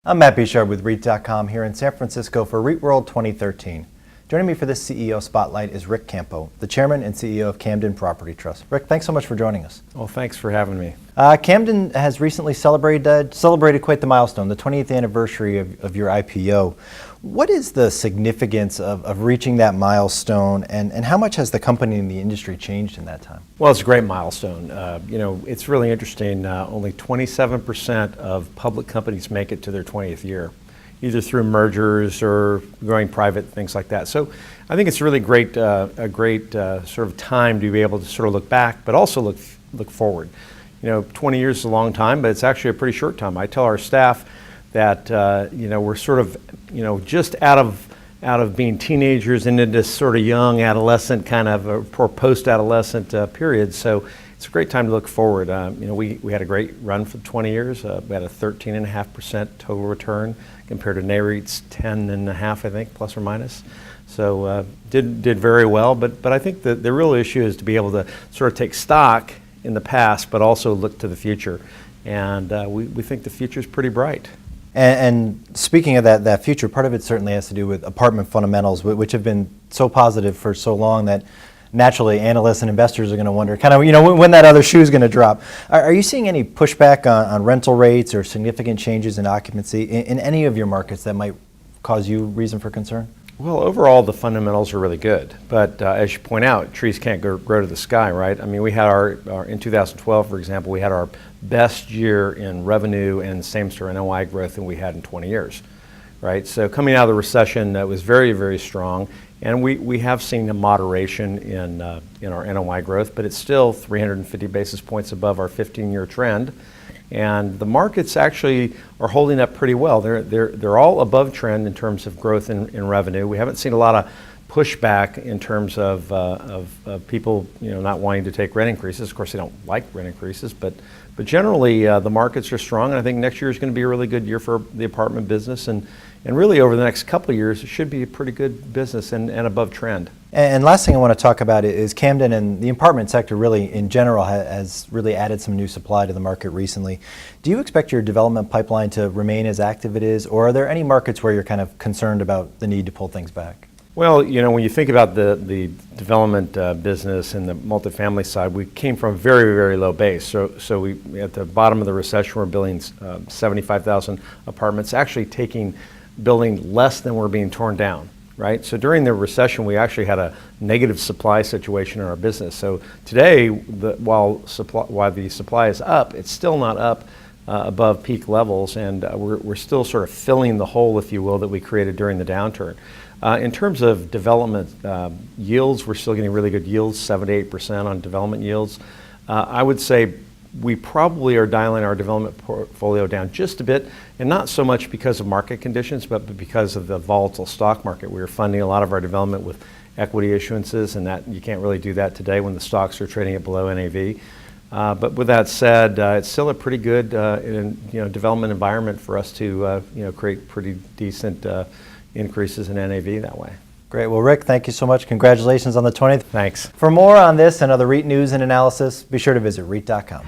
I'm Matt Bouchard with REIT.com here in San Francisco for REITWorld 2013. Joining me for this CEO Spotlight is Ric Campo, the Chairman and CEO of Camden Property Trust. Ric, thanks so much for joining us. Well, thanks for having me. Camden has recently celebrated quite the milestone, the 20th anniversary of your IPO. What is the significance of reaching that milestone, and how much has the company and the industry changed in that time? Well, it's a great milestone. It's really interesting. Only 27% of public companies make it to their 20th year, either through mergers or going private, things like that. So I think it's really a great sort of time to be able to sort of look back, but also look forward. 20 years is a long time, but it's actually a pretty short time. I tell our staff that we're sort of just out of being teenagers and into this sort of young adolescent kind of or post-adolescent period. So it's a great time to look forward. We had a great run for 20 years. We had a 13.5% total return compared to NAREIT's 10.5, I think, plus or minus. So did very well. But I think the real issue is to be able to sort of take stock in the past, but also look to the future. And we think the future is pretty bright. And speaking of that future, part of it certainly has to do with apartment fundamentals, which have been so positive for so long that naturally analysts and investors are going to wonder kind of, when that other shoe is going to drop. Are you seeing any pushback on rental rates or significant changes in occupancy in any of your markets that might cause you reason for concern? Well, overall, the fundamentals are really good. But as you point out, trees can't grow to the sky, right? I mean, we had in 2012, for example, we had our best year in revenue and same-store NOI growth than we had in 20 years, right? So coming out of the recession, that was very, very strong. And we have seen a moderation in our NOI growth, but it's still 350 basis points above our 15-year trend. And the markets actually are holding up pretty well. They're all above trend in terms of growth in revenue. We haven't seen a lot of pushback in terms of people not wanting to take rent increases. Of course, they don't like rent increases, but generally the markets are strong. And I think next year is going to be a really good year for the apartment business. And really over the next couple of years, it should be a pretty good business and above trend. And last thing I want to talk about is Camden, and the apartment sector really in general has really added some new supply to the market recently. Do you expect your development pipeline to remain as active as it is, or are there any markets where you're kind of concerned about the need to pull things back? Well, when you think about the development business and the multifamily side, we came from a very, very low base. So we at the bottom of the recession, we're building 75,000 apartments, actually building less than we're being torn down. Right? So during the recession, we actually had a negative supply situation in our business. So today, while the supply is up, it's still not up above peak levels, and we're still sort of filling the hole, if you will, that we created during the downturn. In terms of development yields, we're still getting really good yields, 7 to 8% on development yields. I would say we probably are dialing our development portfolio down just a bit, and not so much because of market conditions, but because of the volatile stock market. We were funding a lot of our development with equity issuances, and that you can't really do that today when the stocks are trading at below NAV. But with that said, it's still a pretty good development environment for us to create pretty decent increases in NAV that way. Great. Well, Ric, thank you so much. Congratulations on the 20th. Thanks. For more on this and other REIT news and analysis, be sure to visit REIT.com.